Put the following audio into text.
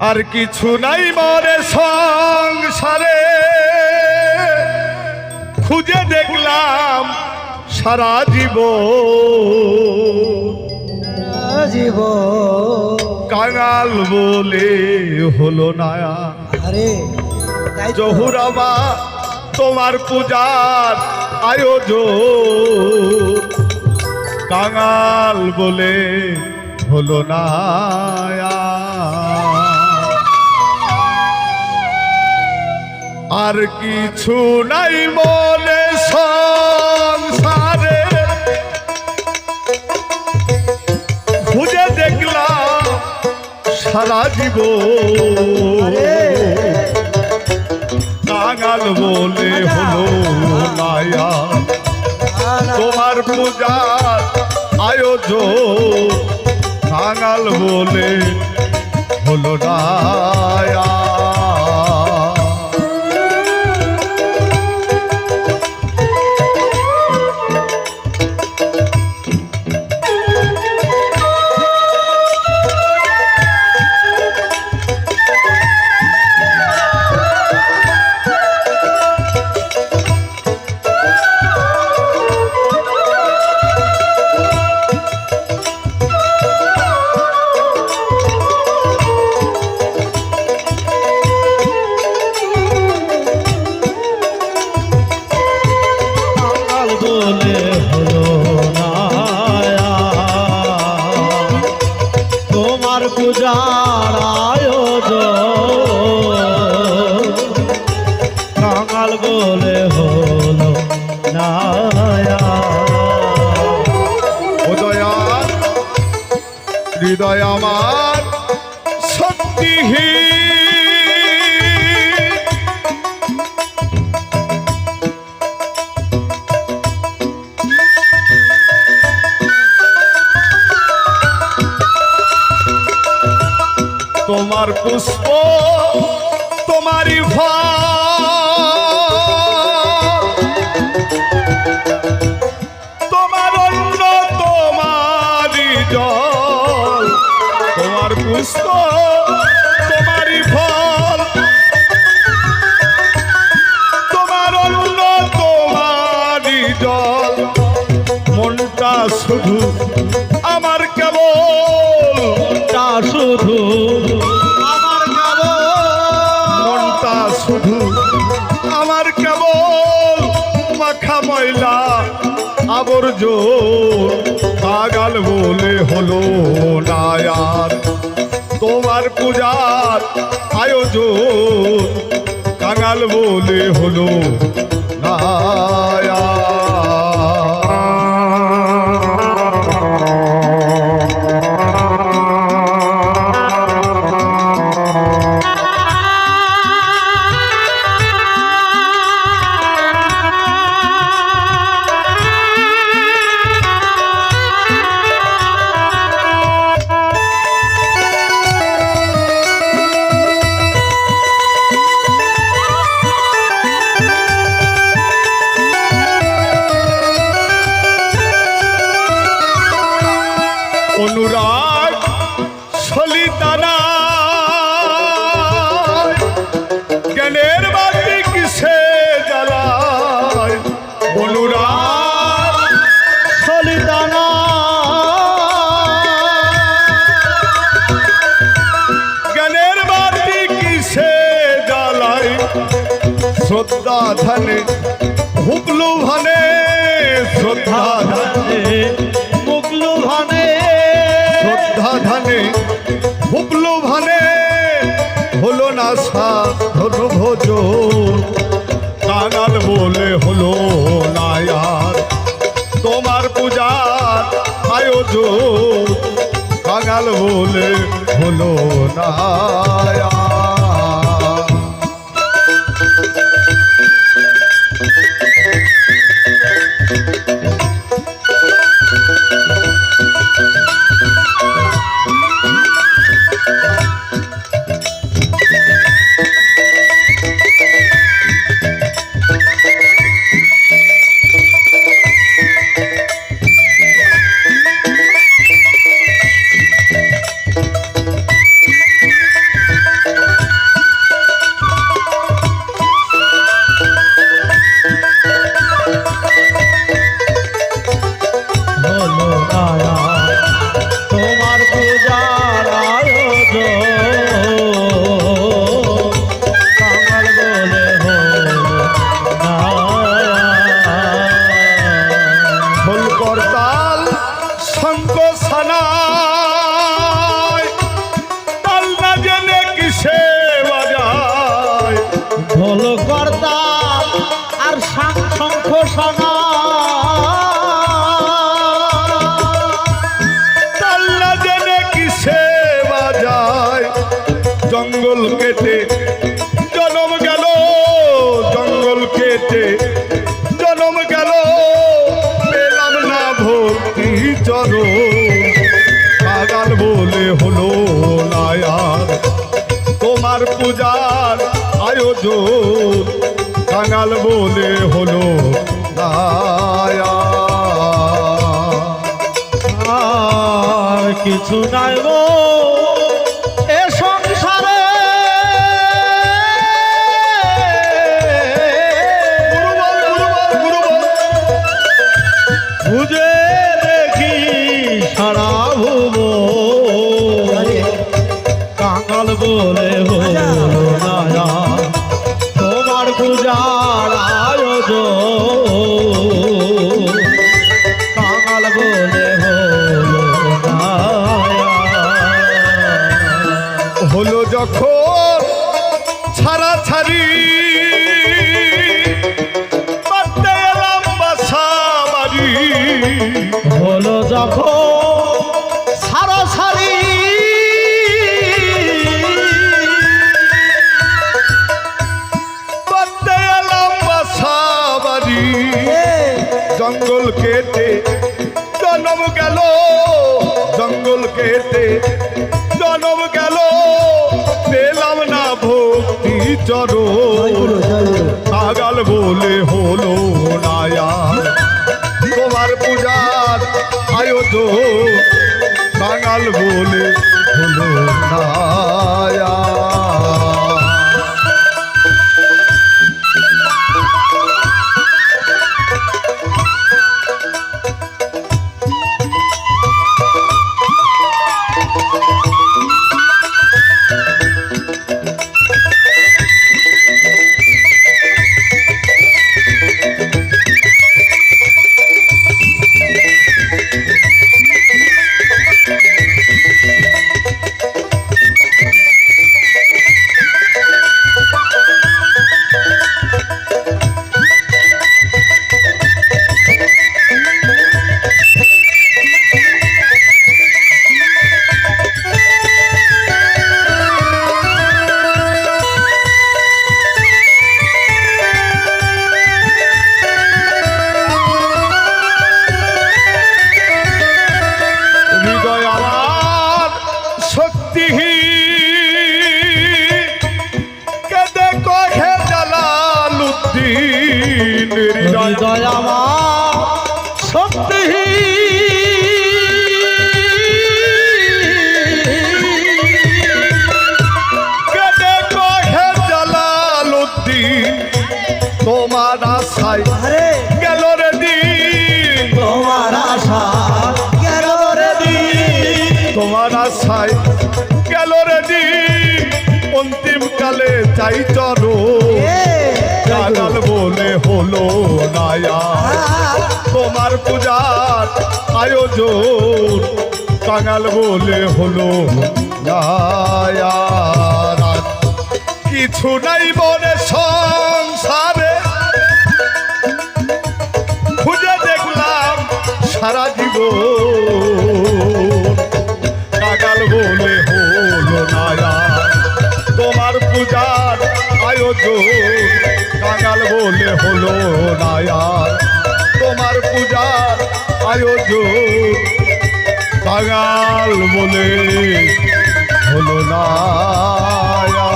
আর কিছু নাই মরে সংসারে খুঁজে দেখলাম সারা জীব কাঙাল বলে হলো না জহুরাবা তোমার পূজার আয়োজন কাঙাল বলে হলো না আর কিছু নাই মনে সংসারে খুঁজে দেখলাম সারা জীবন কাঙাল বলে হলো না তোমার পূজার আয়োজন কাঙাল বলে হলো না পূজার আয়োজন কাঙাল বলে হলো না উদয়ার হৃদয় আমার শক্তিহীন তোমার পুষ্প তোমারই তোমার অন্ন তোমারই জল তোমার পুষ্প তোমারই ফল তোমার অন্ন তোমারই জল মনটা শুধু আমার কেবল শুধু আমার কেবল মনটা শুধু আমার কেবল মাখা ময়লা আবর্জনা কাঙাল বলে হলো না আর তোমার পূজার আয়োজন কাঙাল বলে হলো না অনুরাগ সলিতানা জ্ঞানের বাতি কিসে জ্বালায় অনুরাগ সলিতানা জ্ঞানের বাতি কিসে জ্বালায় শ্রদ্ধা ধানে হুকলু ভানে শ্রদ্ধা ধানে মুগলু ভানে শ্রদ্ধা ধানে হুকলু ভানে হলো না সাধন ভোজন কাঙাল বলে হলো না আর তোমার পূজার আয়োজন কাঙাল বলে হলো না জঙ্গল কেটে জনম গেল, জঙ্গল কেটে জনম গেল, পেলাম না ভক্তি চরণ। কাঙাল বলে হলো না আর তোমার পূজার আয়োজন, কাঙাল বলে হলো না আর। আর কিছু নাই গো এ সংসারে, বুঝে দেখি সারা ভুব, কাঙাল বলে হলো না আর তোমার পূজার আয়োজন, কাঙাল বলে হলো যখন ছাড়া ছাড়ি, করতে এলাম বাসা বাড়ি। হলো যখন সারাসারি, করতে এলাম বাসা বাড়ি। জঙ্গল কেটে জনম গেল, জঙ্গল কেটে জনম গেল, পেলাম না ভক্তি চরণ। কাঙাল বলে হলো না আর তোমার পূজার আয়োজন, কাঙাল বলে হলো না আর। হৃদয় আমার শক্তিহীন, কেটে কহে জালালউদ্দিন, তোমার আশায় গেল রে দিন, তোমার আশা গেল রে দিন, তোমার আশায় গেল রে দিন, অন্তিম কালে চাই চরণ। কাঙাল বলে হলো না আর তোমার পূজার আয়োজন, কাঙাল বলে হলো না আর। কিছু নাই বলে সংসারে, খুঁজে দেখলাম সারা জীবন। কাঙাল বলে হলো না আর তোমার পূজার আয়োজন, কাঙাল বলে হলো না আর তোমার পূজার আয়োজন, কাঙাল বলে হলো না আর।